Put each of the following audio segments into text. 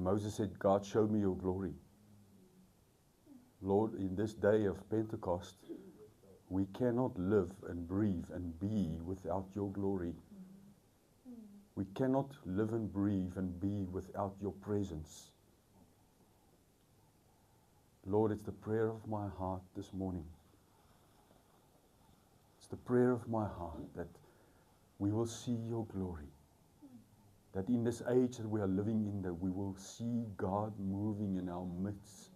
Moses said, God, show me your glory. Lord, in this day of Pentecost, we cannot live and breathe and be without your glory. We cannot live and breathe and be without your presence. Lord, it's the prayer of my heart this morning. It's the prayer of my heart that we will see your glory. That in this age that we are living in, that we will see God moving in our midst.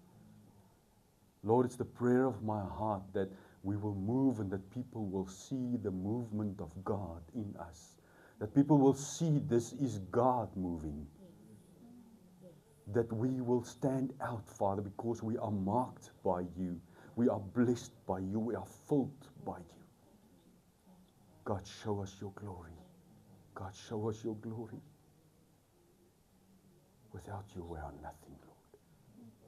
Lord, it's the prayer of my heart that we will move and that people will see the movement of God in us. That people will see this is God moving. That we will stand out, Father, because we are marked by you. We are blessed by you. We are filled by you. God, show us your glory. God, show us your glory. Without you, we are nothing, Lord.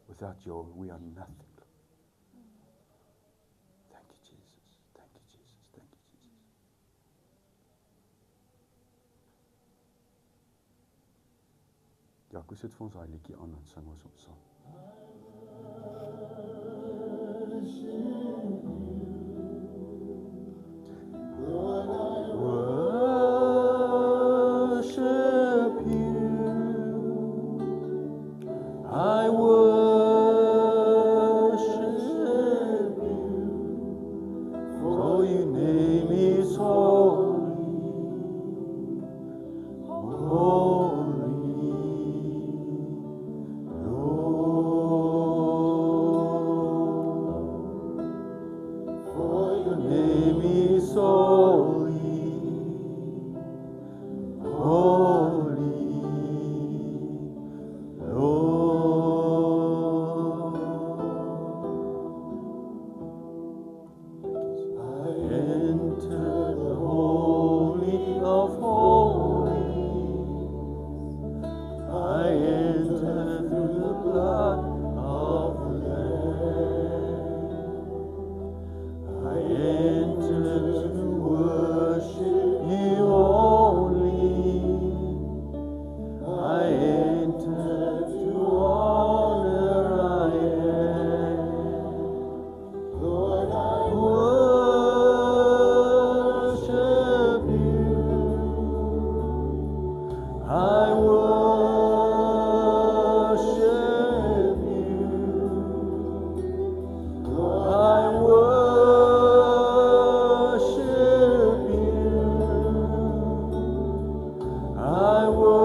Without you, we are nothing. Thank you, Jesus. Thank you, Jesus. Thank you, Jesus. Ja, ek sit vir ons daai liedjie aan en sing ons op saam. Worship you. I worship you. For your name is holy. Holy. For your name is holy, holy, Lord. I enter the holy of holies. I enter through the blood of the Lamb. I enter to worship you only. I enter to honor I am. Lord, I worship you. I worship you. Lord, I worship you. I worship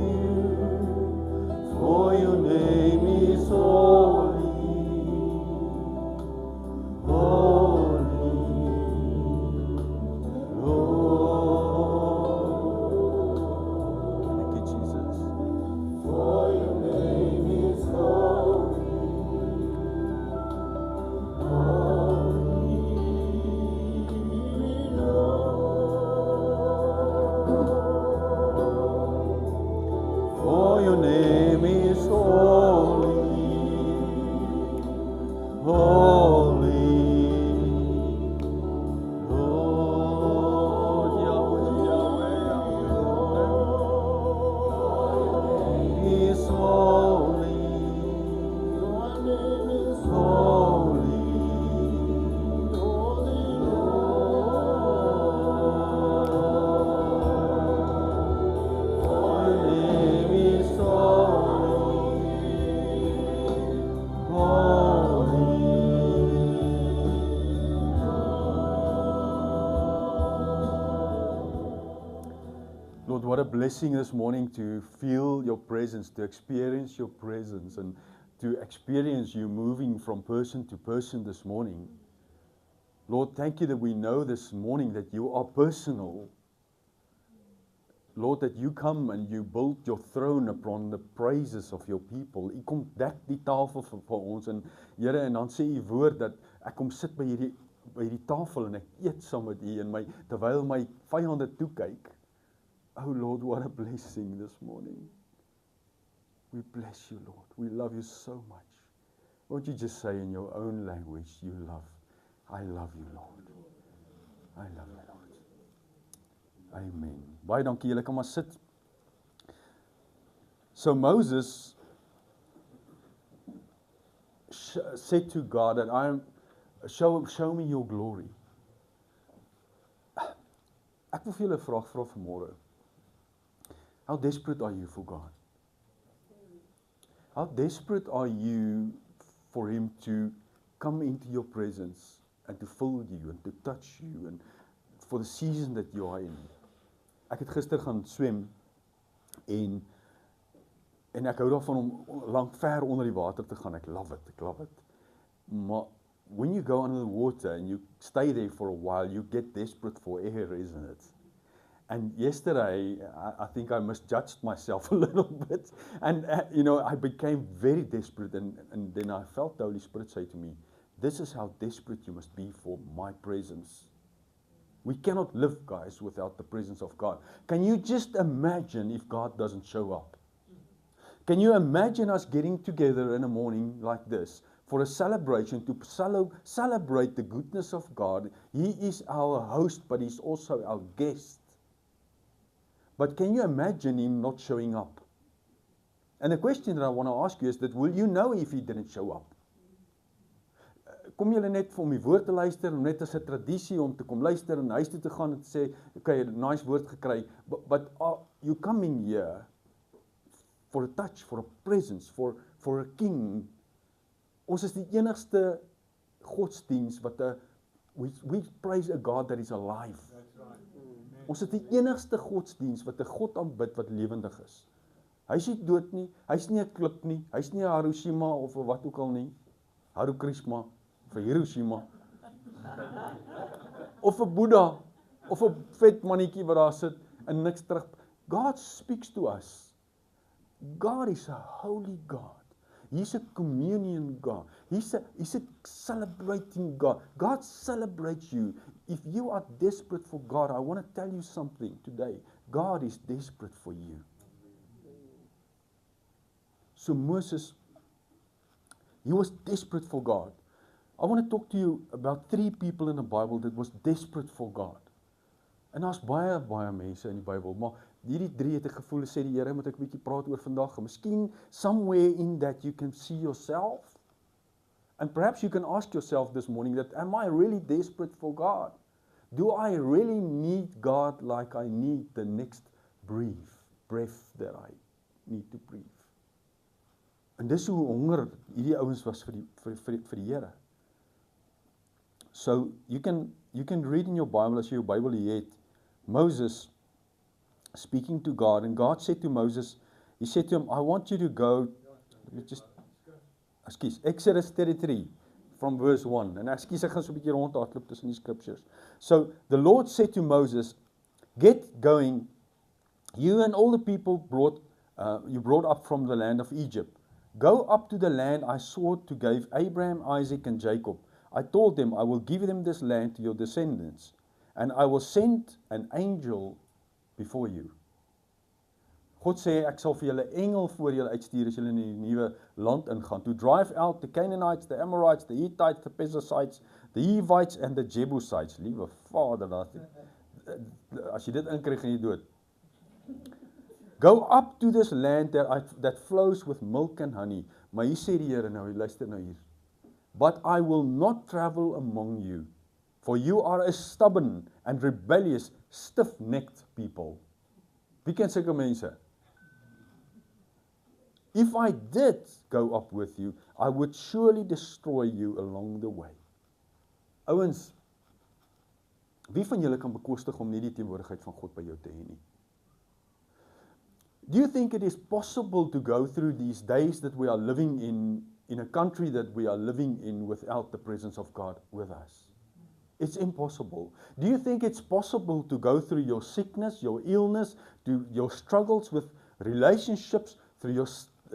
you. For your name is holy, holy, Lord. Thank you, Jesus. For your name is holy, holy, Lord. For your name is holy, holy, Lord. Yahweh, Yahweh, Yahweh. Is holy, your name is holy, holy Lord. For your name is holy, holy. Lord, what a blessing this morning to feel your presence, to experience your presence, and to experience you moving from person to person this morning. Lord, thank you that we know this morning that you are personal. Lord, that you come and you build your throne upon the praises of your people. U kom dek die tafel vir ons en Here, en dan sê u woord dat ek kom sit by die tafel en ek eet saam met u en terwyl my vyande toe kyk. Oh Lord, what a blessing this morning. We bless you, Lord. We love you so much. Won't you just say in your own language, you love. I love you, Lord. I love you, Lord. Amen. Baie dankie, julle kan maar sit. So Moses said to God that show me your glory. Ek wil vir julle 'n vraag vra vanmôre. How desperate are you for God? How desperate are you for Him to come into your presence and to fill you and to touch you and for the season that you are in? Ek het gister gaan swem en ek hou daarvan om lank ver onder die water te gaan. Ek love it. Maar when you go under the water and you stay there for a while, you get desperate for air, isn't it? And yesterday, I think I misjudged myself a little bit, and I became very desperate, and then I felt the Holy Spirit say to me, "This is how desperate you must be for my presence." We cannot live, guys, without the presence of God. Can you just imagine if God doesn't show up? Can you imagine us getting together in a morning like this for a celebration to celebrate the goodness of God? He is our host, but He's also our guest. But can you imagine Him not showing up? And the question that I want to ask you is that, will you know if He didn't show up? Kom julle net vir om die woord te luister, om net as 'n tradisie om te kom luister en huis toe te gaan en te sê, okay, 'n nice woord gekry, but you coming here for a touch, for a presence, for a king. Ons is die enigste godsdiens wat we praise a God that is alive. Ons is die enigste godsdiens wat 'n God aanbid wat lewendig is. Hy is nie dood nie, hy is nie 'n klip nie, hy is nie 'n Hiroshima of wat ook al nie. Hare Krishna vir Hiroshima. Of 'n Boeddha, of 'n vet mannetjie wat daar sit en niks terug. God speaks to us. God is a holy God. He's a communion God. He's a celebrating God. God celebrates you. If you are desperate for God, I want to tell you something today. God is desperate for you. So Moses, he was desperate for God. I want to talk to you about 3 people in the Bible that was desperate for God. En daar's baie mense in die Bybel, maar hierdie 3 het ek gevoel, sê die Here, moet ek 'n bietjie praat oor vandag. Miskien somewhere in that you can see yourself. And perhaps you can ask yourself this morning that, am I really desperate for God? Do I really need God like I need the next breath that I need to breathe? En dis hoe honger hierdie ouens was vir die Here. So you can read in your Bible, as jy jou Bybel het, Moses speaking to God, and God said to Moses, He said to him, I want you to go, Exodus 33 from verse 1, and ek gaan so 'n bietjie rondhardloop tussen die scriptures. So the Lord said to Moses, get going, you and all the people you brought up from the land of Egypt. Go up to the land I swore to give Abraham, Isaac and Jacob. I told them, I will give them this land to your descendants, and I will send an angel before you. God sê, ek sal vir julle engel voor julle uitstuur as julle in die nuwe land ingaan, to drive out the Canaanites, the Amorites, the Hittites, the Perizzites, the Hivites and the Jebusites. Liewe Vader, as jy dit inkry, gaan jy dood. Go up to this land that flows with milk and honey. Maar hier sê die Here nou, luister nou hier. But I will not travel among you, for you are a stubborn and rebellious, stiff-necked people. Wie ken sulke mense? If I did go up with you, I would surely destroy you along the way. Ouens, wie van julle kan bekostig om nie die teenwoordigheid van God by jou te hê nie? Do you think it is possible to go through these days that we are living in a country that we are living in without the presence of God with us? It's impossible. Do you think it's possible to go through your sickness, your illness, your struggles with relationships, through your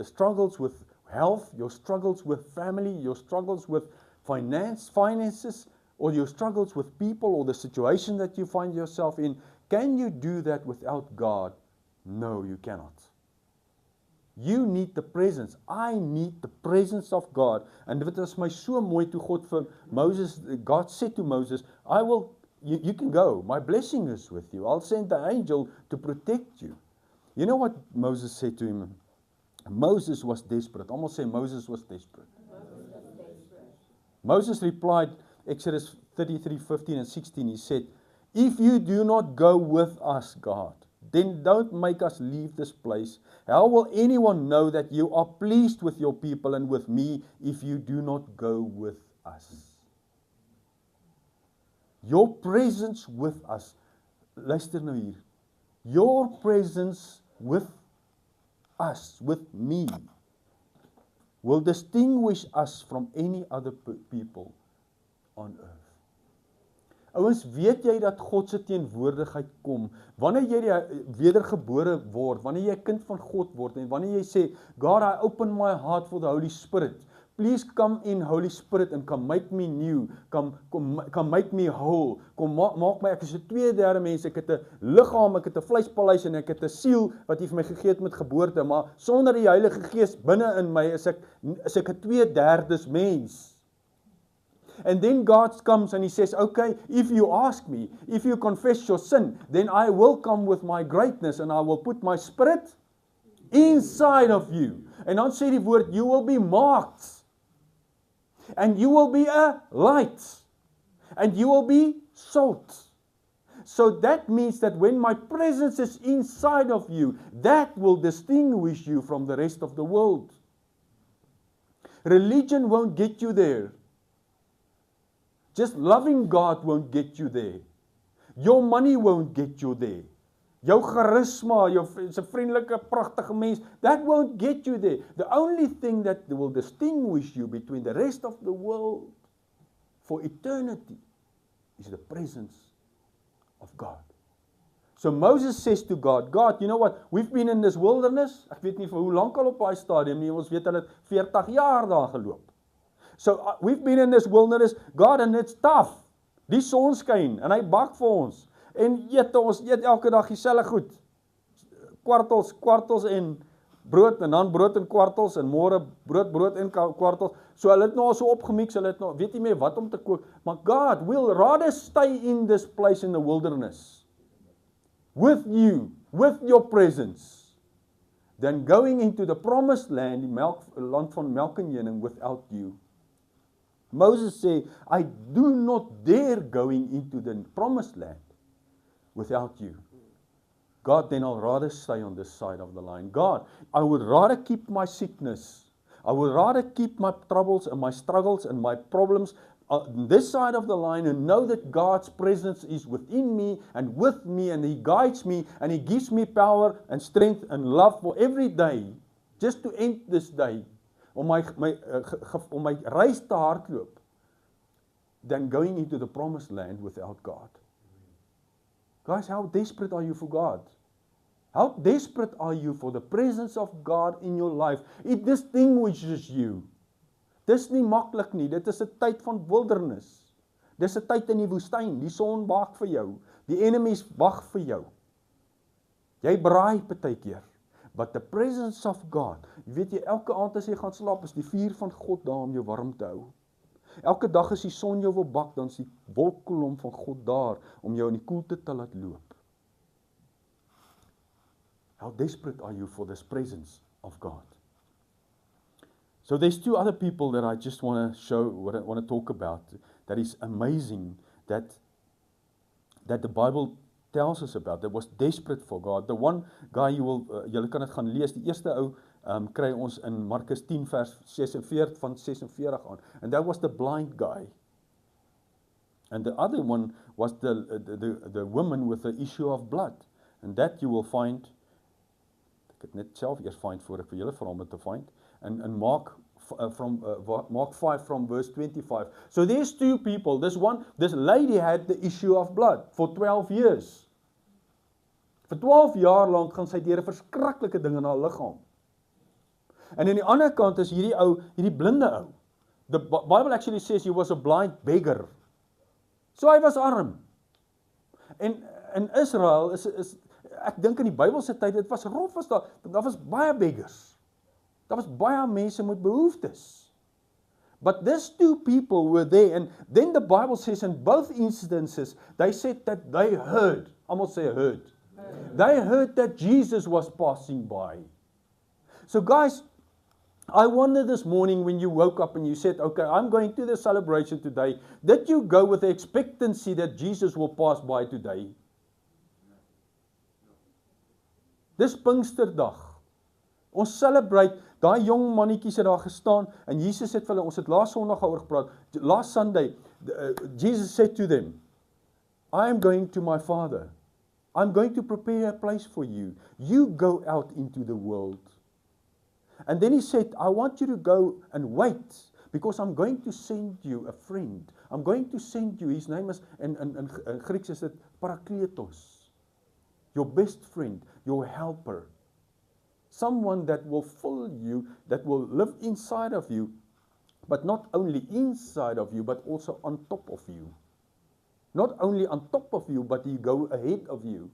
struggles with health, your struggles with family, your struggles with finances, or your struggles with people, or the situation that you find yourself in? Can you do that without God? No, you cannot. You need the presence. I need the presence of God. And dit was my so mooi toe God said to Moses, you can go. My blessing is with you. I'll send the angel to protect you. You know what Moses said to him? Moses was desperate. Almost say Moses was desperate. Moses replied, Exodus 33:15 and 16, he said, if you do not go with us, God, then don't make us leave this place. How will anyone know that you are pleased with your people and with me if you do not go with us? Your presence with us. Luister nou hier. Your presence with us, with me, will distinguish us from any other people on earth. Ouens, weet jy dat God se teenwoordigheid kom, wanneer jy wedergebore word, wanneer jy 'n kind van God word, en wanneer jy sê, God, I open my heart for the Holy Spirit, please come in Holy Spirit and come make me new, come make me whole, kom maak my, ek is 'n 2/3 mens, ek het 'n liggaam, ek het 'n vleispaleis en ek het 'n siel wat U vir my gegee het met geboorte, maar sonder die Heilige Gees binne in my is ek 'n 2/3 mens. And then God comes and He says, okay, if you ask me, if you confess your sin, then I will come with my greatness and I will put my Spirit inside of you. En dan sê die woord, you will be marked. And you will be a light. And you will be salt. So that means that when my presence is inside of you, that will distinguish you from the rest of the world. Religion won't get you there. Just loving God won't get you there. Your money won't get you there. Jou charisma, is 'n vriendelike, pragtige mens, that won't get you there. The only thing that will distinguish you between the rest of the world for eternity is the presence of God. So Moses says to God, God, you know what, we've been in this wilderness, ek weet nie vir hoe lank al op daai stadium nie, ons weet hulle het 40 jaar daar geloop. So we've been in this wilderness, God, and it's tough. Die son skyn en hy bak vir ons. En ons eet elke dag dieselfde goed. Kwartels en brood en dan brood en kwartels en môre brood en kwartels. So hulle het nou al so opgemix, hulle het nou weet nie meer wat om te kook. Maar God will rather stay in this place in the wilderness with you, with your presence, than going into the promised land, die land van melk en honing, without you. Moses said, I do not dare going into the promised land without you. God, then I'll rather stay on this side of the line. God, I would rather keep my sickness. I would rather keep my troubles and my struggles and my problems on this side of the line and know that God's presence is within me and with me and He guides me and He gives me power and strength and love for every day, just to end this day. Om my reis te hardloop, than going into the promised land without God. Guys, how desperate are you for God? How desperate are you for the presence of God in your life? It distinguishes you. Dis nie maklik nie, dit is 'n tyd van wildernis. Dis 'n tyd in die woestyn, die son wag vir jou, die enemies wag vir jou. Jy braai partykeer. But the presence of God, jy weet jy, elke aand as jy gaan slaap, is die vuur van God daar om jou warm te hou. Elke dag as die son jou wil bak, dan is die wolkkolom van God daar, om jou in die koelte te laat loop. How desperate are you for this presence of God? So there's two other people that I just want to show, what I want to talk about, that is amazing, that the Bible tells us about, that was desperate for God. The one guy julle kan dit gaan lees, die eerste ou kry ons in Markus 10 vers 46 van 46 aan. And that was the blind guy. And the other one was the woman with the issue of blood. And that you will find, ek het net self eers find voor ek vir julle vra om dit te find, and Mark Mark 5 from verse 25. So there's two people. This lady had the issue of blood for 12 years. Vir 12 jaar lank gaan sy deur 'n verskriklike ding in haar liggaam. En aan die ander kant is hierdie blinde ou. The Bible actually says he was a blind beggar. So hy was arm. En in Israel is ek dink in die Bybelse tyd, dit was rof, daar was baie beggars. Daar was baie mense met behoeftes. But these two people were there, and then the Bible says in both instances, they said that they heard. Almost say heard. They heard that Jesus was passing by. So guys, I wonder this morning when you woke up and you said, okay, I'm going to the celebration today, did you go with the expectancy that Jesus will pass by today? Dis Pinksterdag. Ons celebrate, daai jong mannetjies het daar gestaan, en Jesus het vir hulle, ons het laas Sondag oor gepraat, last Sunday, Jesus said to them, I am going to my Father. I'm going to prepare a place for you. You go out into the world. And then he said, I want you to go and wait, because I'm going to send you a friend. I'm going to send you, his name is, in Grieks is it Parakletos. Your best friend, your helper. Someone that will fill you, that will live inside of you, but not only inside of you, but also on top of you. Not only on top of you, but he goes ahead of you.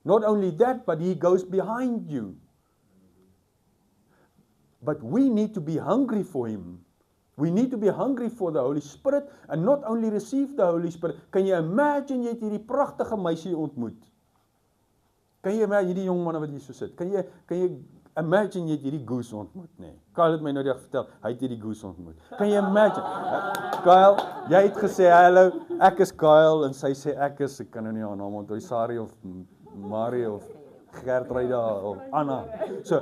Not only that, but he goes behind you. But we need to be hungry for him. We need to be hungry for the Holy Spirit, and not only receive the Holy Spirit. Kan jy imagine, jy het hierdie pragtige meisie ontmoet? Kan jy imagine, hierdie jong manne wat hier so sit? Kan jy imagine, jy het hierdie goose ontmoet, nee? Kyle het my nou die vertel, hy het hierdie goose ontmoet. Kan jy imagine? Kyle, jy het gesê, hallo, ek is Kyle, en sy sê, ek kan nou nie haar naam onthou, Sari of Marie of Gertruida of Anna. So,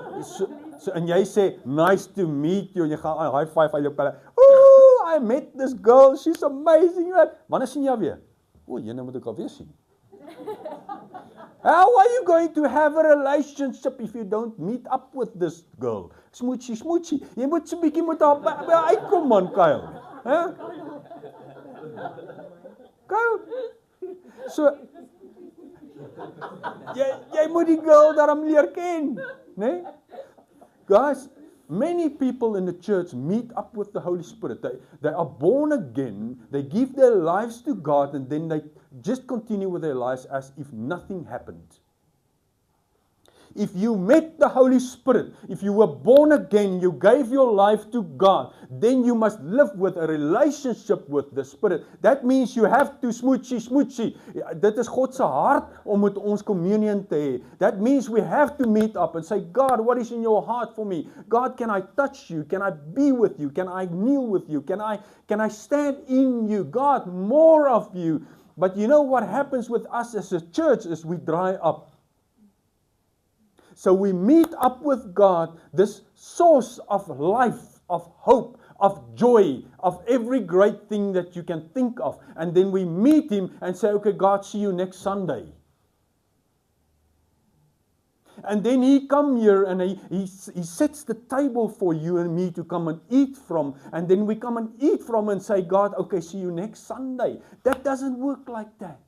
en jy sê, nice to meet you, en jy gaan high five uit jou pelle. Ooh, I met this girl, she's amazing. Wanneer sien jy weer? Jy nou moet ek alweer sien. How are you going to have a relationship if you don't meet up with this girl? Smootsie. Jy moet so 'n bietjie met haar uitkom, man, Kyle. Kyle. So jy moet die girl daarom leer ken, né? Guys, many people in the church meet up with the Holy Spirit. They are born again, they give their lives to God, and then they just continue with their lives as if nothing happened. If you met the Holy Spirit, if you were born again, you gave your life to God, then you must live with a relationship with the Spirit. That means you have to smootsie. Dit is God se hart om met ons communion te hê. That means we have to meet up and say, God, what is in your heart for me? God, can I touch you? Can I be with you? Can I kneel with you? Can I stand in you? God, more of you. But you know what happens with us as a church is we dry up. So we meet up with God, this source of life, of hope, of joy, of every great thing that you can think of. And then we meet him and say, okay, God, see you next Sunday. And then he come here and he sets the table for you and me to come and eat from. And then we come and eat from and say, God, okay, see you next Sunday. That doesn't work like that.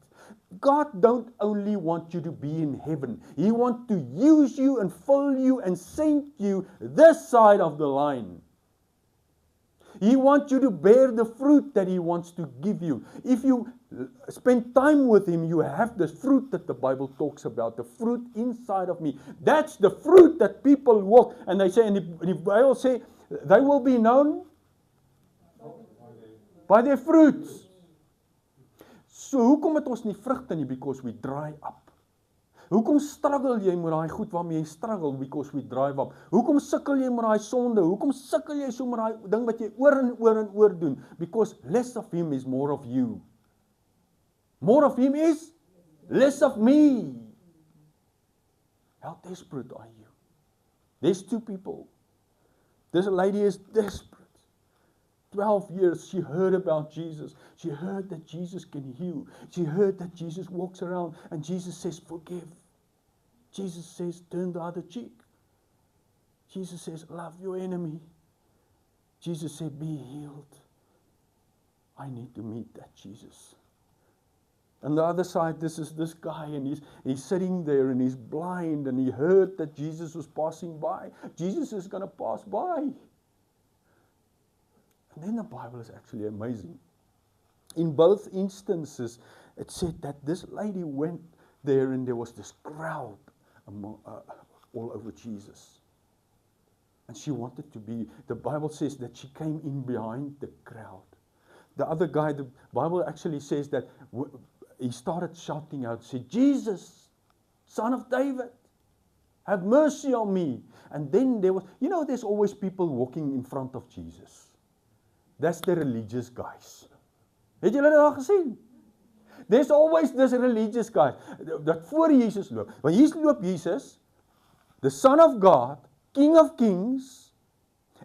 God don't only want you to be in heaven. He wants to use you and fill you and send you this side of the line. He wants you to bear the fruit that he wants to give you. If you spend time with him, you have the fruit that the Bible talks about, the fruit inside of me. That's the fruit that people walk. And they say, and the Bible say, they will be known by their fruits. So hoekom het ons nie vrugte nie? Because we dry up. Hoekom struggle jy met daai goed waarmee jy struggle? Because we dry up. Hoekom sukkel jy met daai sonde? Hoekom sukkel jy so met daai ding wat jy oor en oor doen? Because less of him is more of you. More of him is less of me. How desperate are you? There's two people. This lady is desperate. 12 years, she heard about Jesus. She heard that Jesus can heal. She heard that Jesus walks around and Jesus says, forgive. Jesus says, turn the other cheek. Jesus says, love your enemy. Jesus said, be healed. I need to meet that Jesus. On the other side, this is this guy, and he's sitting there and he's blind, and he heard that Jesus was passing by. Jesus is going to pass by. And then the Bible is actually amazing. In both instances, it said that this lady went there and there was this crowd all over Jesus. And she wanted to be, the Bible says that she came in behind the crowd. The other guy, the Bible actually says that he started shouting out, said, Jesus, Son of David, have mercy on me. And then there was, there's always people walking in front of Jesus. That's the religious guys. Het julle dit al gesien? There's always this religious guy, dat voor Jesus loop. Want hier loop Jesus, the Son of God, King of Kings,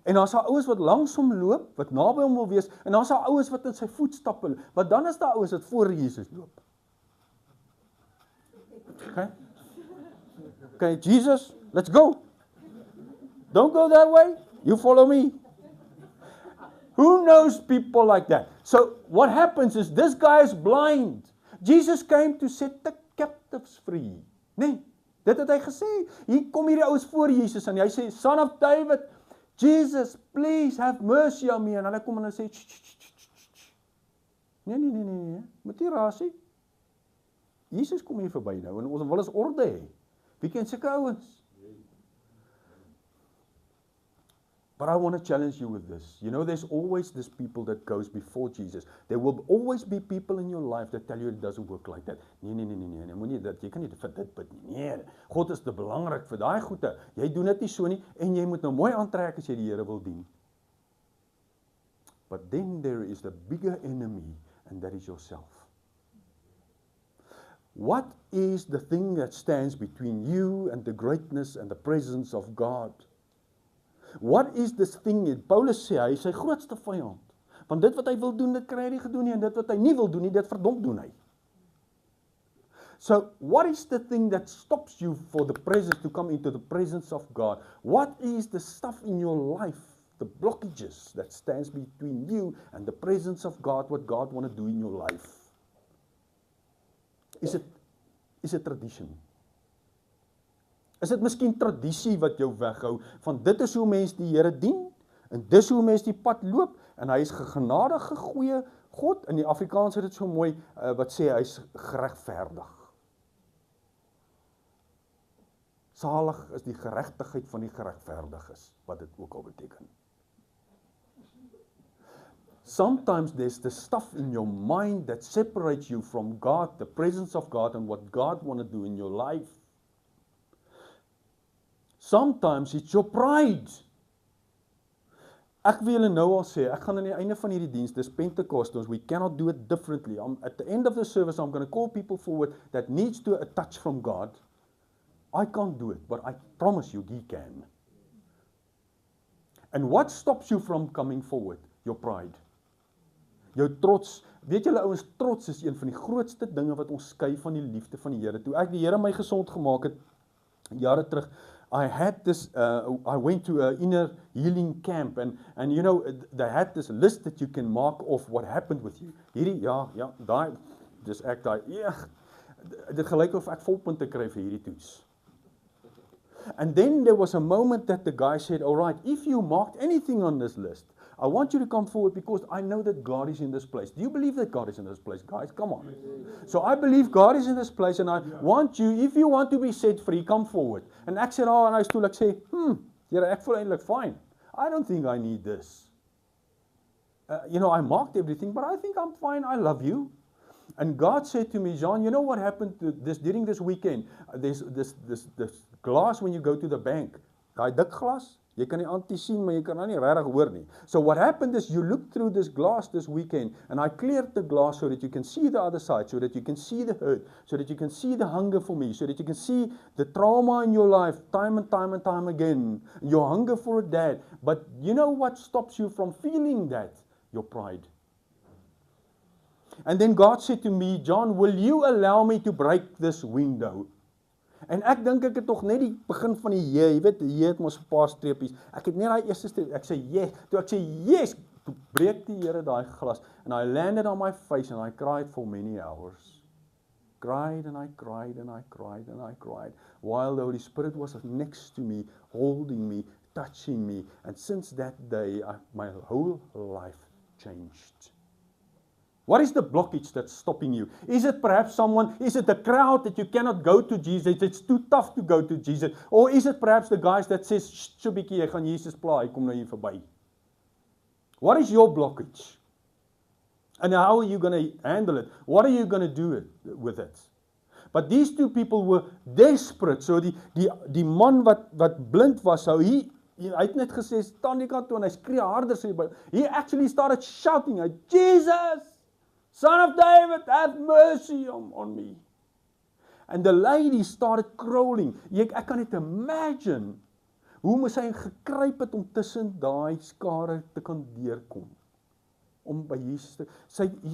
en daar's daar ouens wat langs hom loop, wat naby hom wil wees, en daar's daar ouens wat in sy voetstappe, maar dan is daar ouens wat voor Jesus loop. Okay, Jesus, let's go. Don't go that way, you follow me. Who knows people like that? So what happens is this guy is blind. Jesus came to set the captives free. Nee, dit het hy gesê. Hier kom hierdie ouens voor Jesus en hy sê, Son of David, Jesus, please have mercy on me. En hulle kom en hulle sê, nee, moet nie rasie. Jesus kom hier verby nou en ons wil ons orde hê. Wie ken sulke ouens? But I want to challenge you with this. There's always this people that goes before Jesus. There will always be people in your life that tell you it doesn't work like that. Nee, moenie dit, jy kan nie vir dit bid nie. Nee, God is te belangrik vir daai goede. Jy doen dit nie so nie en jy moet nou mooi aantrek as jy die Here wil dien. But then there is the bigger enemy and that is yourself. What is the thing that stands between you and the greatness and the presence of God? What is this thing? Paulus sê, hy is sy grootste vyand. Want dit wat hy wil doen, dit kry hy nie gedoen nie, en dit wat hy nie wil doen nie, dit verdomp doen hy. So, what is the thing that stops you for the presence to come into the presence of God? What is the stuff in your life, the blockages that stands between you and the presence of God, what God want to do in your life? Is it tradition? Is dit miskien tradisie wat jou weghou, van dit is hoe mens die Here dien, en dis hoe mens die pad loop, en hy is genadige goeie God, in die Afrikaans het dit so mooi, wat sê, hy is geregverdig. Salig is die geregtigheid van die geregverdiges, wat dit ook al beteken. Sometimes there's the stuff in your mind that separates you from God, the presence of God, and what God want to do in your life. Sometimes it's your pride. Ek wil julle nou al sê, ek gaan aan die einde van hierdie diens, dis Pentecostals, we cannot do it differently. At the end of the service, I'm going to call people forward that needs to a touch from God. I can't do it, but I promise you, He can. And what stops you from coming forward? Your pride. Jou trots. Weet julle ouens, trots is een van die grootste dinge wat ons skei van die liefde van die Here. Toe ek die Here my gesond gemaak het, jare terug, I had this, I went to an inner healing camp and they had this list that you can mark off what happened with you. Hierdie, dit gelyk of ek volpunte kry vir hierdie toets. And then there was a moment that the guy said, all right, if you marked anything on this list, I want you to come forward because I know that God is in this place. Do you believe that God is in this place, guys? Come on. So I believe God is in this place and I want you, if you want to be set free, come forward. And ek sê daar en hy stoel, ek sê, Here, ek voel eintlik fine. I don't think I need this. I marked everything, but I think I'm fine. I love you. And God said to me, Jean, you know what happened to this during this weekend? There's this glass when you go to the bank. Daai dik glas, jy kan nie antie sien, maar jy kan nou nie regtig hoor nie. So what happened is you look through this glass this weekend, and I cleared the glass so that you can see the other side, so that you can see the hurt, so that you can see the hunger for me, so that you can see the trauma in your life time and time and time again, your hunger for a dad. But you know what stops you from feeling that? Your pride. And then God said to me, John, will you allow me to break this window? En ek dink ek het nog net die begin van die jy weet, jy het mos 'n paar streepies. Ek het net daai eerste streep, ek sê yes. Toe ek sê yes, toe breek die Here daai glas and I landed on my face and I cried for many hours. Cried and I cried and I cried and I cried while the Holy Spirit was next to me, holding me, touching me, and since that day my whole life changed. What is the blockage that's stopping you? Is it perhaps is it the crowd that you cannot go to Jesus, it's too tough to go to Jesus? Or is it perhaps the guys that says, so bietjie, jy gaan Jesus pla, hy kom nou hier verby? What is your blockage? And how are you going to handle it? What are you going to do with it? But these two people were desperate. So die man wat blind was, so hy het net gesê, staan die kant toe, en hy skree harder, sê die Bible. He actually started shouting, Jesus, Son of David, have mercy on me. And the lady started crawling. Ek kan net imagine hoe moes hy gekruip het om tussen daai skare te kan deurkom. Om by Jesus te...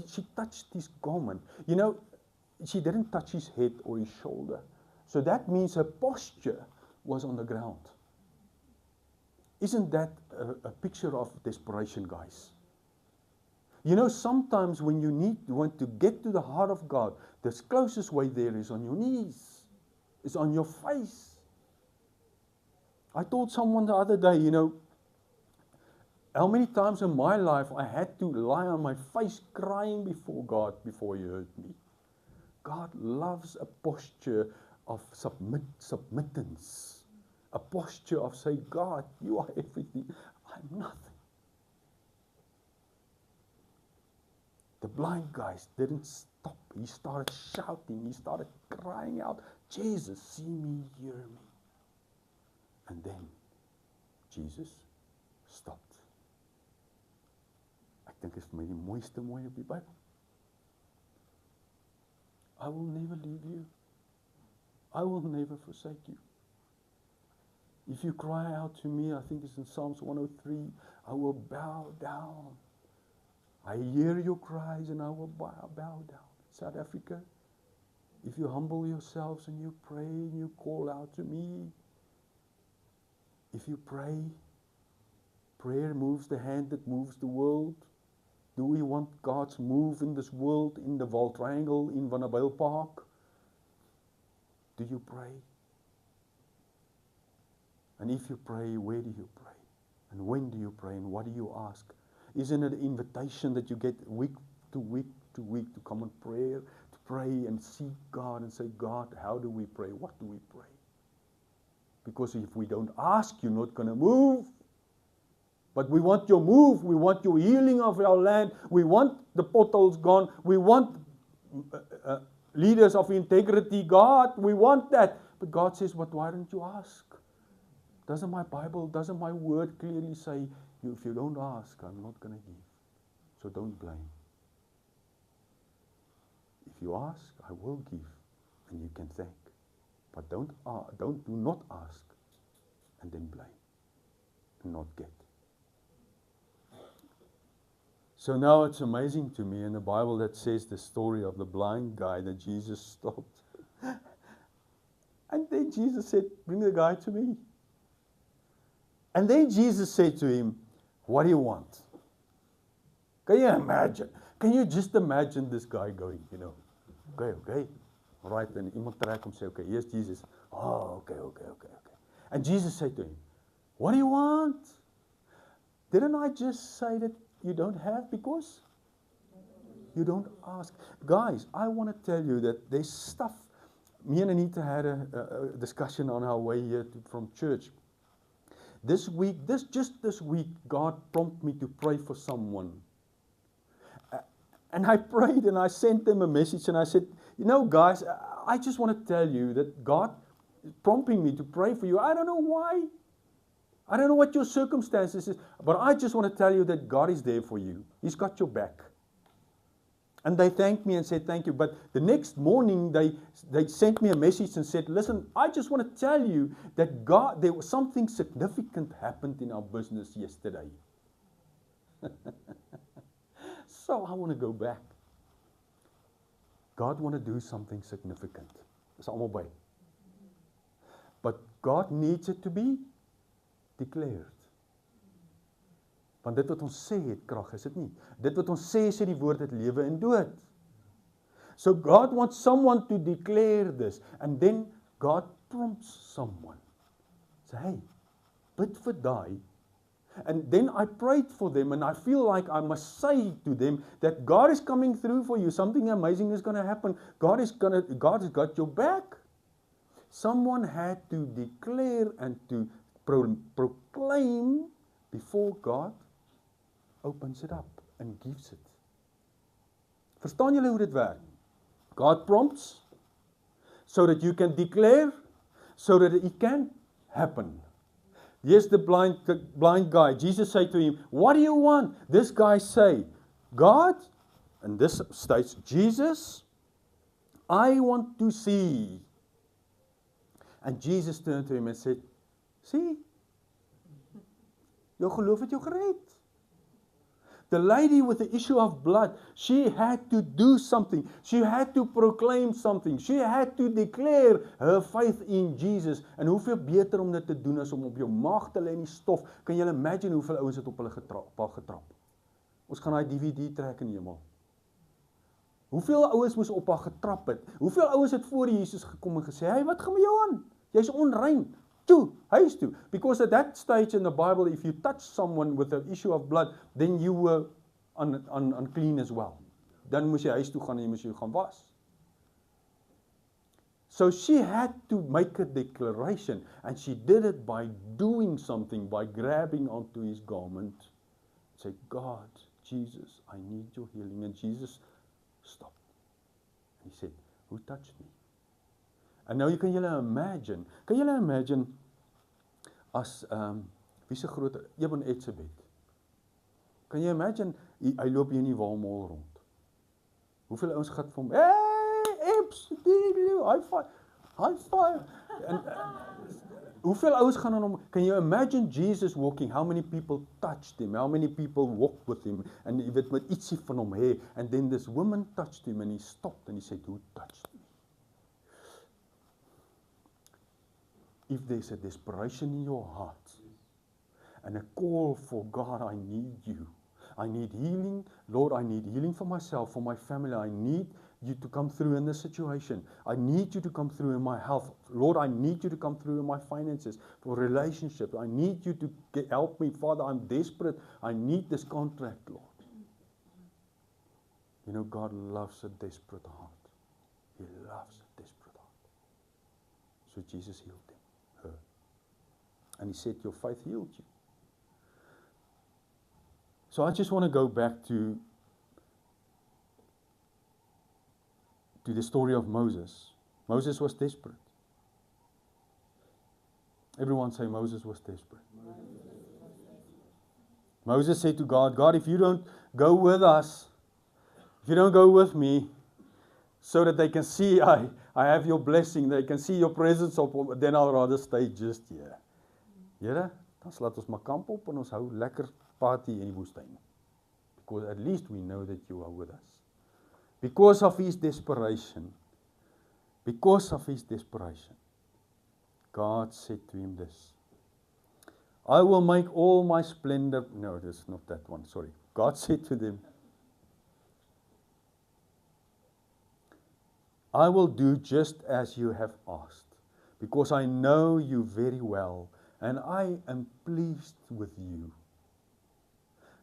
She touched his garment. You know, she didn't touch his head or his shoulder. So that means her posture was on the ground. Isn't that a picture of desperation, guys? You know, sometimes when you want to get to the heart of God, the closest way there is on your knees, is on your face. I told someone the other day, you know, how many times in my life I had to lie on my face crying before God before He heard me. God loves a posture of submittance, a posture of say, God, you are everything, I'm nothing. The blind guy didn't stop. He started shouting. He started crying out, Jesus, see me, hear me. And then Jesus stopped. Ek dink dit is vir my die mooiste mooi op die Bybel. I will never leave you. I will never forsake you. If you cry out to me, I think it's in Psalms 103, I will bow down. I hear your cries and I will bow down. South Africa, if you humble yourselves and you pray and you call out to me, if you pray, prayer moves the hand that moves the world. Do we want God's move in this world, in the Vaal Triangle, in Vanderbijl Park? Do you pray? And if you pray, where do you pray? And when do you pray? And what do you ask? Isn't it an invitation that you get week to week to week to come and to pray and seek God and say, God, how do we pray? What do we pray? Because if we don't ask, you're not going to move. But we want your move. We want your healing of our land. We want the potholes gone. We want leaders of integrity. God, we want that. But God says, but why don't you ask? Doesn't my Bible, doesn't my word clearly say, if you don't ask, I'm not going to give. So don't blame. If you ask, I will give, and you can thank. But do not ask, and then blame, and not get. So now it's amazing to me in the Bible that says the story of the blind guy that Jesus stopped. And then Jesus said, bring the guy to me. And then Jesus said to him, what do you want? Can you imagine? Can you just imagine this guy going, you know, okay, all right, and iemand trek hom sê, okay, here's Jesus. Oh, okay. And Jesus said to him, what do you want? Didn't I just say that you don't have because you don't ask? Guys, I want to tell you that there's stuff. Me and Anita had a discussion on our way here from church. This week, just this week, God prompted me to pray for someone. And I prayed and I sent them a message and I said, you know, guys, I just want to tell you that God is prompting me to pray for you. I don't know why. I don't know what your circumstances is, but I just want to tell you that God is there for you. He's got your back. And they thanked me and said, thank you. But the next morning, they sent me a message and said, listen, I just want to tell you that there was something significant happened in our business yesterday. So I want to go back. God want to do something significant. Dis almal by. But God needs it to be declared. Want dit wat ons sê het krag, is dit nie? Dit wat ons sê die woord het lewe en dood. So God wants someone to declare this, and then God prompts someone. Say, hey, bid vir daai. And then I prayed for them, and I feel like I must say to them that God is coming through for you. Something amazing is going to happen. God has got your back. Someone had to declare and to proclaim before God opens it up and gives it. Verstaan julle hoe dit werk? God prompts, so that you can declare, so that it can happen. Here's the blind guy. Jesus said to him, what do you want? This guy say, God, and this states, Jesus, I want to see. And Jesus turned to him and said, see, jou geloof het jou gered. The lady with the issue of blood, she had to do something. She had to proclaim something. She had to declare her faith in Jesus. En hoeveel beter om dit te doen as om op jou maag te lê in die stof. Kan jy imagine hoeveel ouens het op hulle getrap? Ons gaan daai DVD trek in die hemel. Hoeveel ouens moes op haar getrap het? Hoeveel ouens het voor Jesus gekom en gesê, hey, wat gaan met jou aan? Jy's onrein. Toe, huis toe. Because at that stage in the Bible, if you touch someone with an issue of blood, then you were unclean as well. Dan moes jy huis toe gaan en jy moes jou gaan was. So she had to make a declaration, and she did it by doing something, by grabbing onto his garment. Say, God, Jesus, I need your healing. And Jesus stopped. He said, who touched me? En nou kan julle imagine as wie se groot Eben Etzebeth. Kan jy imagine hy loop hier in die Walmall rond. Hoeveel ouens gaan vir hom, hey, Eps, high five. En hoeveel ouens gaan aan hom? Can you imagine Jesus walking? How many people touched him? How many people walked with him? En jy weet met ietsie van hom hê. And then this woman touched him and he stopped and he said, who touched me? If there's a desperation in your heart and a call for God, I need you. I need healing. Lord, I need healing for myself, for my family. I need you to come through in this situation. I need you to come through in my health. Lord, I need you to come through in my finances, for relationships. I need you to help me. Father, I'm desperate. I need this contract, Lord. You know, God loves a desperate heart. He loves a desperate heart. So Jesus healed him. And he said, your faith healed you. So I just want to go back to the story of Moses. Moses was desperate. Everyone say Moses was desperate. Moses said to God, God, if you don't go with us, if you don't go with me, so that they can see I have your blessing, they can see your presence, then I'll rather stay just here. Here, dan laat ons maar kamp op en ons hou lekker party in die woestyn. Because at least we know that you are with us. Because of his desperation, God said to him this, I will make all my splendor, no, this is not that one, sorry. God said to them, I will do just as you have asked, because I know you very well, and I am pleased with you.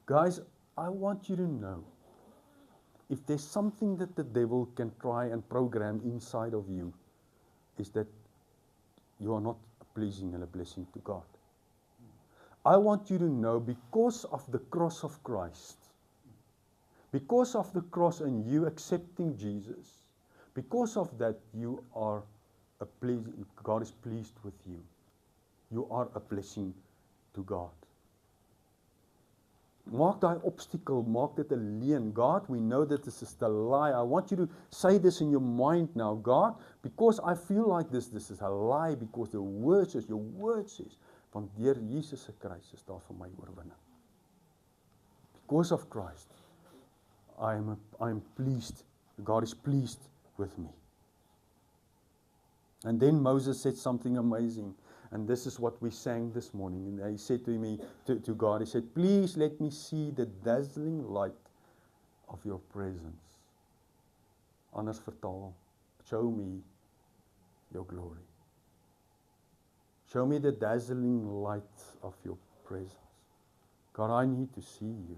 Guys, I want you to know, if there's something that the devil can try and program inside of you, is that you are not pleasing and a blessing to God. I want you to know, because of the cross of Christ, because of the cross and you accepting Jesus, because of that you are God is pleased with you. You are a blessing to God. Maak daai obstacle, maak dit 'n leuen. God, we know that this is the lie. I want you to say this in your mind now. God, because I feel like this is a lie, because your word says, want deur Jesus se kruis is daar vir my oorwinning. Because of Christ, I am pleased. God is pleased with me. And then Moses said something amazing. And this is what we sang this morning. And he said to me, to God, he said, please let me see the dazzling light of your presence. Anders vertaal, show me your glory. Show me the dazzling light of your presence. God, I need to see you,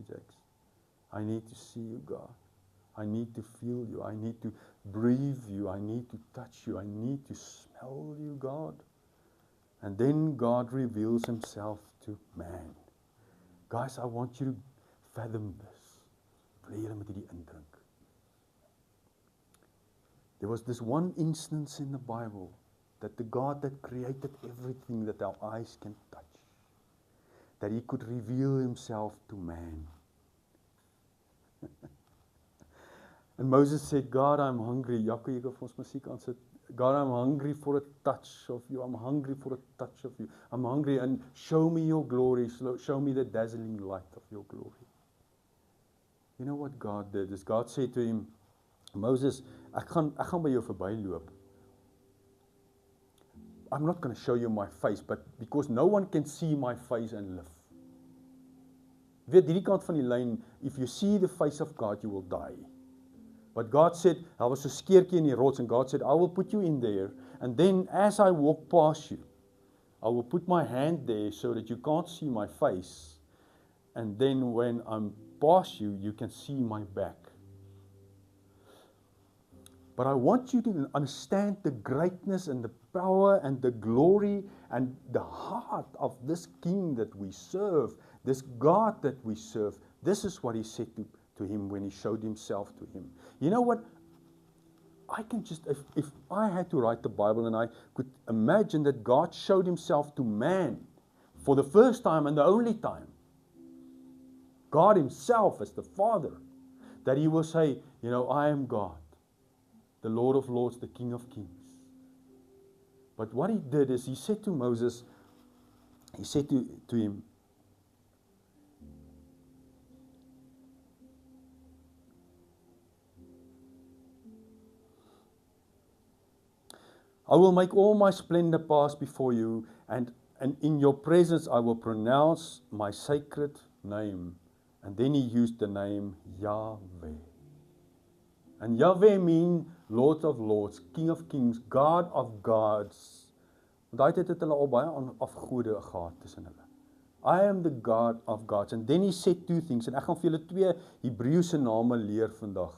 Jax. I need to see you, God. I need to feel you. I need to breathe you. I need to touch you. I need to smell you, God. And then God reveals himself to man. Guys, I want you to fathom this. Wil julle met hierdie indrink. There was this one instance in the Bible that the God that created everything that our eyes can touch, that He could reveal Himself to man. And Moses said, God, I'm hungry. Jaco, jy kan vir ons musiek aansit. God, I'm hungry for a touch of you. I'm hungry for a touch of you. I'm hungry, and show me your glory. Show me the dazzling light of your glory. You know what God did? Is God said to him, Moses, ek gaan by jou verbyloop. I'm not going to show you my face, but because no one can see my face and live. Weet, hierdie kant van die lyn, if you see the face of God, you will die. But God said, daar was 'n skeurtjie in die rots, and God said, I will put you in there, and then as I walk past you, I will put my hand there so that you can't see my face, and then when I'm past you, you can see my back. But I want you to understand the greatness and the power and the glory and the heart of this King that we serve, this God that we serve. This is what He said to him when He showed Himself to him. You know what? I can just, if I had to write the Bible and I could imagine that God showed Himself to man for the first time and the only time, God Himself as the Father, that He will say, you know, I am God, the Lord of Lords, the King of Kings. But what He did is He said to Moses, He said to him, I will make all my splendor pass before you, and in your presence I will pronounce my sacred name. And then He used the name Yahweh. And Yahweh means Lord of Lords, King of Kings, God of Gods. Daai tyd het hulle al baie afgode gehad tussen hulle. I am the God of Gods. And then He said two things, en ek gaan vir julle twee Hebreëse name leer vandag,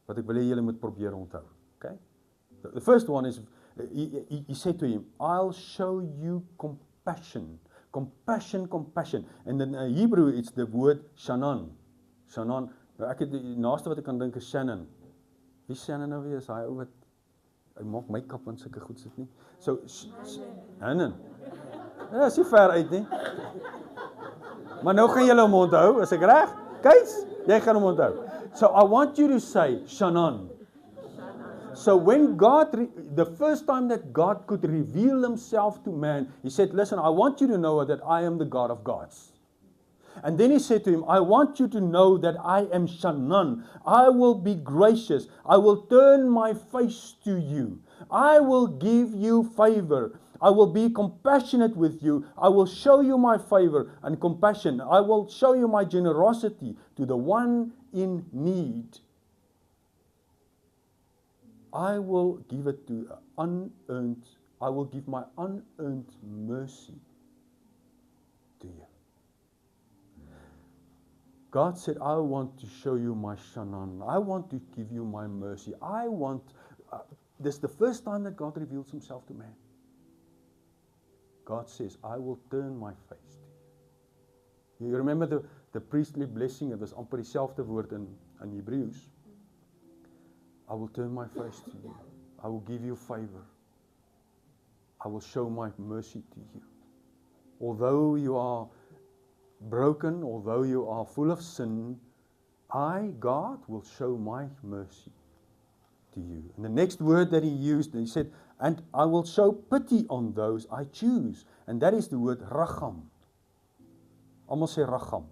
wat ek wil hê julle moet probeer onthou. Okay? The first one is, he said to him, I'll show you compassion. Compassion. And in Hebrew, it's the word Shannon. Shannon. Nou ek het die naaste wat ek kan dink is Shannon. Wie Shannon nou weer is? Hy ou wat hy maak make-up en sulke goed sit nie. So Shannon. Ja, is nie ver uit nie. Maar nou gaan julle hom onthou, is ek reg? Kees, jy gaan hom onthou. So I want you to say Shannon. So when God, the first time that God could reveal Himself to man, He said, listen, I want you to know that I am the God of gods. And then He said to him, I want you to know that I am Shannon. I will be gracious. I will turn my face to you. I will give you favor. I will be compassionate with you. I will show you my favor and compassion. I will show you my generosity to the one in need. I will give it to unearned, I will give my unearned mercy to you. God said, I want to show you my Shannon. I want to give you my mercy. I want, this is the first time that God reveals Himself to man. God says, I will turn my face to you. You remember the priestly blessing, it was amper dieselfde woord in Hebrews. I will turn my face to you. I will give you favor. I will show my mercy to you. Although you are broken, although you are full of sin, I, God, will show my mercy to you. And the next word that He used, He said, and I will show pity on those I choose. And that is the word racham. Almal sê racham.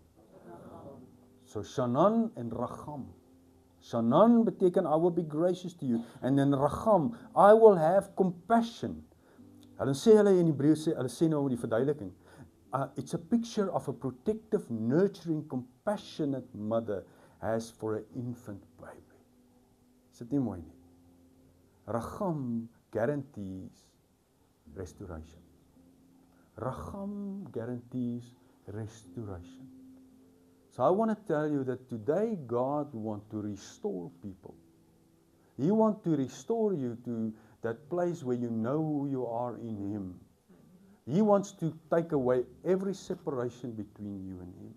So Shannon and racham. Shannon beteken I will be gracious to you. And then racham, I will have compassion. Hulle sê hulle in Hebreëus, hulle sê nou die verduideliking. It's a picture of a protective, nurturing, compassionate mother has for an infant baby. Is dit nie mooi nie? Racham guarantees restoration. Racham guarantees restoration. So I want to tell you that today God wants to restore people. He wants to restore you to that place where you know who you are in Him. He wants to take away every separation between you and Him.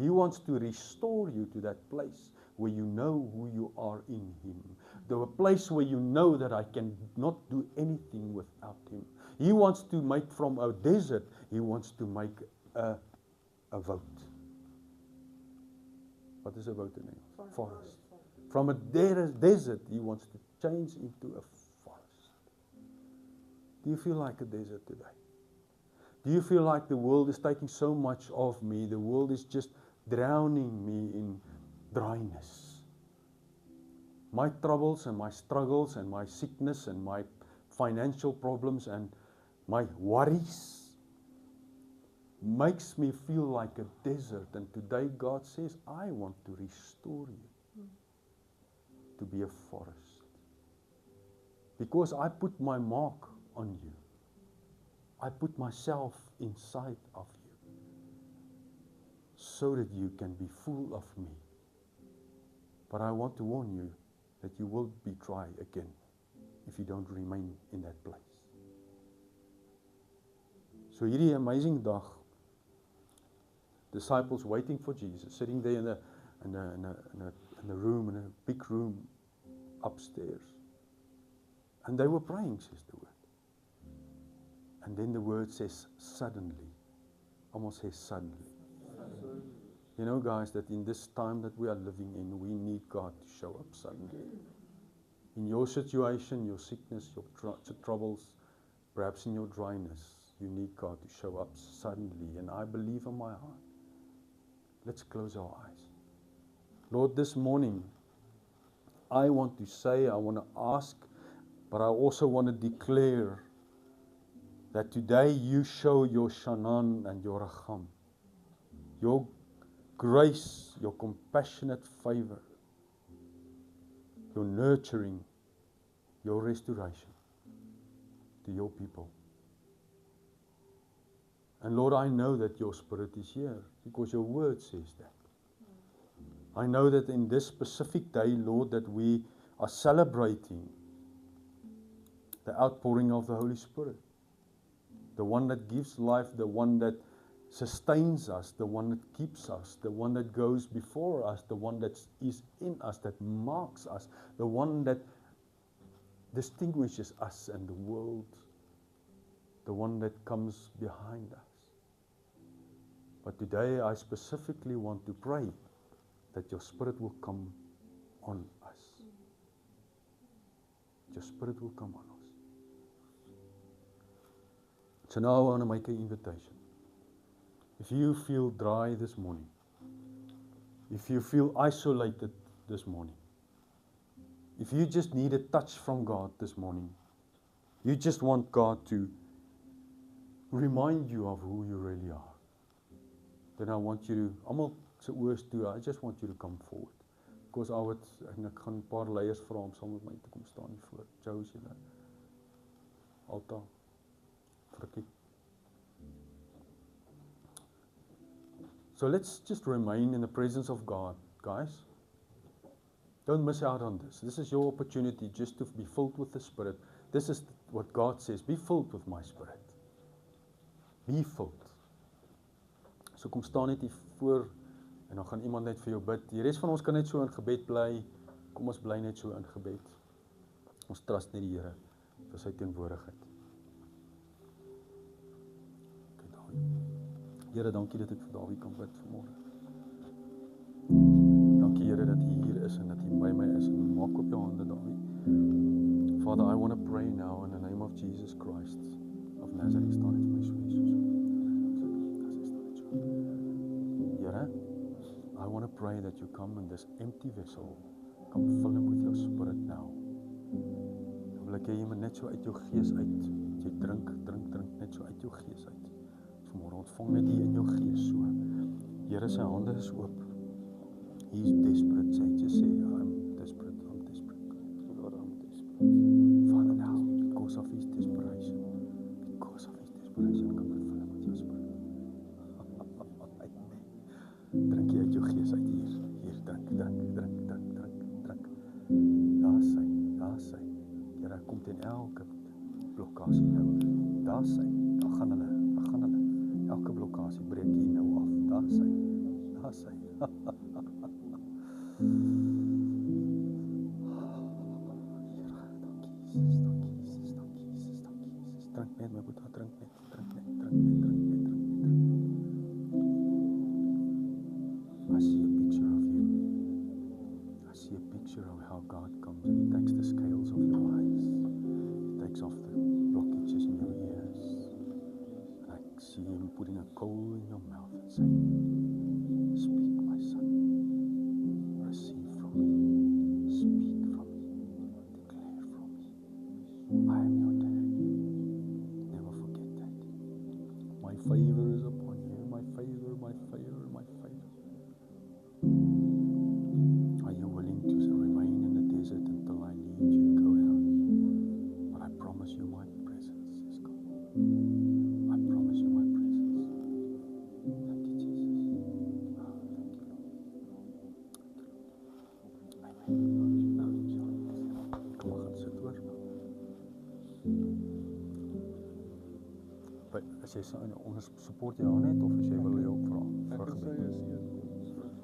He wants to restore you to that place where you know who you are in Him. A place where you know that I can not do anything without Him. He wants to make from a desert, He wants to make a vote. What is a vote in English? Forest. From a desert, He wants to change into a forest. Do you feel like a desert today? Do you feel like the world is taking so much of me? The world is just drowning me in dryness. My troubles and my struggles and my sickness and my financial problems and my worries makes me feel like a desert. And today God says, I want to restore you to be a forest. Because I put my mark on you. I put myself inside of you so that you can be full of me. But I want to warn you that you will be dry again if you don't remain in that place. So hierdie amazing dag, disciples waiting for Jesus, sitting there in a room, in a big room upstairs. And they were praying, says the word. And then the word says, suddenly. Almost says suddenly. You know, guys, that in this time that we are living in, we need God to show up suddenly. In your situation, your sickness, your troubles, perhaps in your dryness, you need God to show up suddenly. And I believe in my heart. Let's close our eyes. Lord, this morning, I want to say, I want to ask, but I also want to declare that today you show your Shanan and your Racham, your grace, your compassionate favor, your nurturing, your restoration to your people. And Lord, I know that your Spirit is here because your word says that. I know that in this specific day, Lord, that we are celebrating the outpouring of the Holy Spirit. The one that gives life, the one that sustains us, the one that keeps us, the one that goes before us, the one that is in us, that marks us, the one that distinguishes us and the world, the one that comes behind us. But today I specifically want to pray that your Spirit will come on us. Your Spirit will come on us. So now I want to make an invitation. If you feel dry this morning, if you feel isolated this morning, if you just need a touch from God this morning, you just want God to remind you of who you really are, then I want you to, almal se oors toe, I just want you to come forward. Because ek gaan 'n paar leiers vra om saam met my te kom staan hier voor. Joe's julle. Alta. Frikkie. So let's just remain in the presence of God, guys. Don't miss out on this. This is your opportunity just to be filled with the Spirit. This is what God says. Be filled with my Spirit. Be filled. So kom staan net hier voor en dan gaan iemand net vir jou bid. Die res van ons kan net so in gebed bly. Kom ons bly net so in gebed. Ons trust net die Here vir sy teenwoordigheid. Okay, Dawie. Here, dankie dat ek vir Dawie kan bid vanmôre. Dankie Here dat U hier is en dat U by my is en maak op jou hande, Dawie. Father, I want to pray now in the name of Jesus Christ of Nazareth. Staan net vir my so Jesus. Here, I want to pray that you come in this empty vessel. Come fill him with your Spirit now. Wil ek hê jy moet net so uit jou gees uit. Jy drink net so uit jou gees uit. Vanmôre ontvang net die in jou gees so. Here, sy hande is oop. He is desperate. Say, just say, I'm desperate. Lord, I'm desperate. Father, now, because of his desperation, come and fill him with your Spirit. Drink jy uit jou gees uit hier. Hier, drink. Daar sy. Here, kom teen elke blokkade nou. Daar sy. Daar gaan hulle. Elke blokkade breek hier nou af. Daar sy. net, my boetie, drink net. I see a picture of you. I see a picture of how God comes and He takes the scales off your eyes. He takes off the blockages in your ears. And I see Him putting a coal in your mouth and saying, speak, my son. Receive from me. Speak from me. Declare from me. I am your dad. Never forget that. My favor is upon you. My favor, my favor, my favor. Are you willing to remain in the desert until I lead you? Go out. But I promise you my presence is God. I promise you my presence. Thank you, Jesus. Oh, thank you, Lord. Amen. Kom maar, gaan sit hoor. As jy ons support jou net, of as jy wil jou ook vra? Ek kan sê as jy is reg.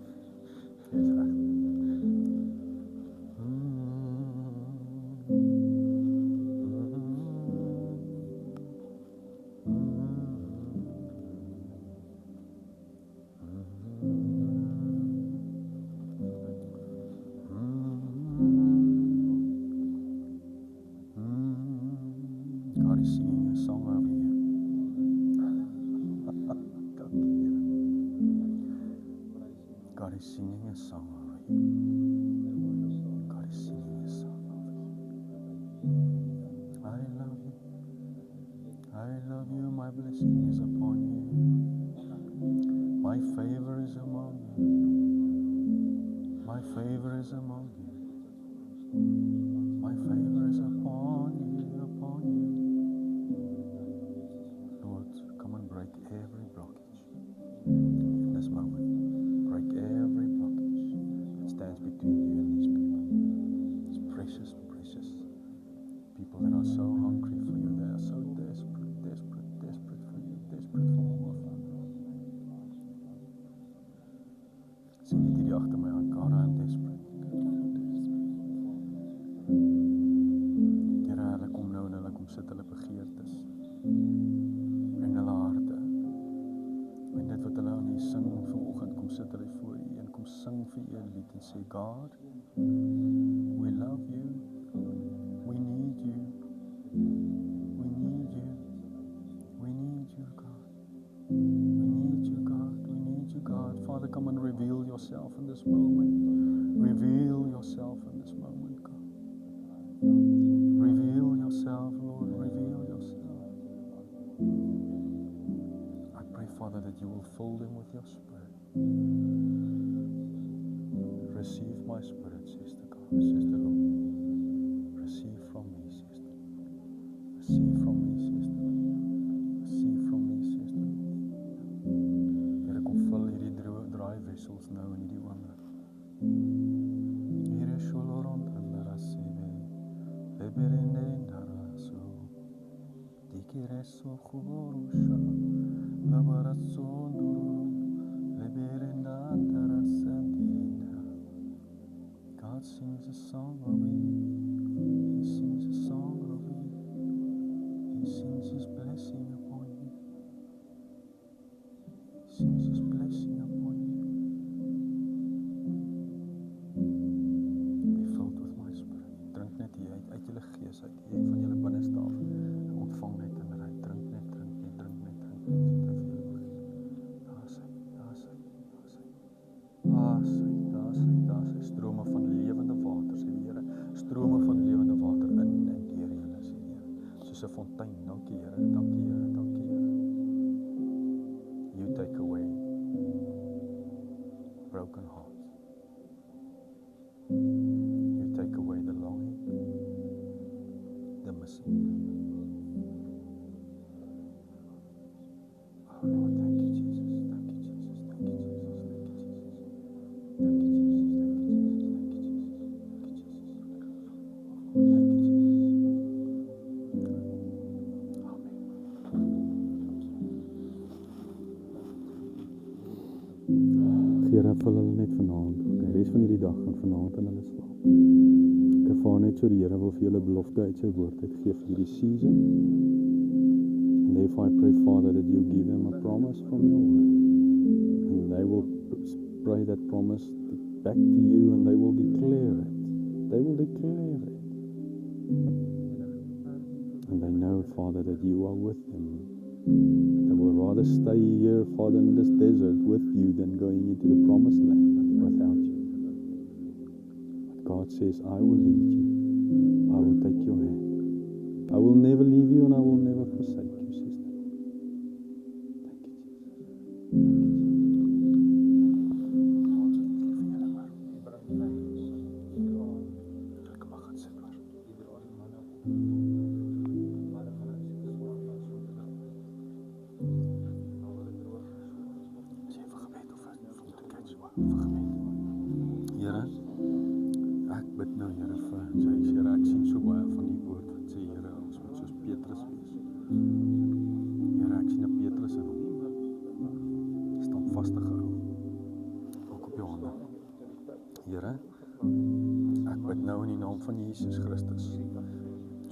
God is singing a song over you. God is singing a song over you. God is singing a song over you. I love you. I love you. My blessing is upon you. My favor is among you. My favor is among you. My favor is upon you, upon you. Lord, come and break every blockage in this moment. Break every blockage that stands between you and these people. These precious, precious people that are so hungry for you. They are so desperate, desperate, desperate for you. Desperate for more, Father. Sien dit hierdie agter my aan, God, I'm desperate. Here, hulle kom nou en hulle kom sit hulle begeertes en hulle harte. En dit wat hulle aan U sing vanoggend, kom sit hulle voor U en kom sing vir U 'n lied en sê, God, we love you. We need you. We need you. We need you, God. We need you, God. We need you, God. Father, come and reveal yourself in this moment. Reveal yourself in this moment, God. Reveal yourself, Lord. Reveal yourself. I pray, Father, that you will fill them with your Spirit. Receive my Spirit, says the God, says the Lord. Receive from me, says the Lord. Receive from me, says the Lord. Receive from me, says the Lord. Here kom vul hierdie draai wissels nou in hierdie oomblik. Here sholoron tandarasebe. Leberende ndaraso. Dikireso khurusha. Labaratsonduru. Leberenda ndarasandinda. God sings a song over you. He sings a song over you. He sings His blessing upon you. He sings His blessing upon you. Be filled with my Spirit. Drink net hier uit julle gees uit, hier van julle binneste af. Ontvang net en ry. Drink net, drink net, drink net, drink net. Daar is hy, daar is hy, daar is hy. Daar is hy, daar is hy, daar is hy. Strome van lewende water, sê die Here. Strome van lewende water in en deur julle, sê die Here. Soos 'n fontein. Dankie Here, dankie Here, dankie Here. You take away broken hearts. You take away the longing, the missing. Oh Lord, thank you, Jesus. Thank you, Jesus. Thank you, Jesus. Thank you, Jesus. Thank you, Jesus. Thank you, Jesus. Thank you, Jesus. Thank you, Jesus. Here, vul hulle net vanaand. Die res van hierdie dag en vanaand in hulle slaap. Ek ervaar net so die Here wil vir julle belofte uit sy woord uitgee vir hierdie season. therefore I pray, Father, that you give them a promise from your word. And they will pray that promise back to you, and they will declare it. They will declare it. And they know, Father, that you are with them. They will rather stay here, Father, in this desert with you than going into the promised land without you. But God says, I will lead you. I will take your hand. I will never leave you and I will never forsake you, says the Lord. Here, ek bid nou, Here, vir Jake. Here, ek sien so baie van die woord wat sê, Here, ons moet soos Petrus wees. Here, ek sien 'n Petrus in hom. Staan vastig gehou. Ook op jou hande. Here, ek bid nou in die naam van Jesus Christus.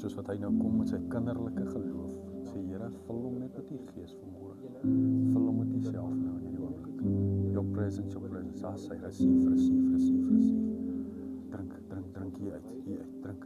Soos wat hy nou kom met sy kinderlike geloof. Sê, Here, vul hom net met die Gees vanmôre. Vul hom met Uself nou in hierdie oomblik. Your presence, your presence. As hy receive. Drink hier uit. Drink.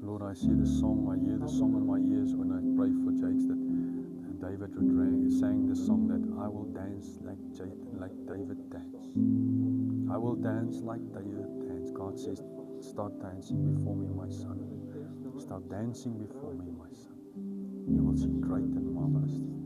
Lord, I see the song, I hear the song in my ears when I pray for Jakes, that David sang the song that I will dance like David danced. I will dance like David danced. God says, start dancing before me, my son. Start dancing before me, my son. You will see great and marvelous things.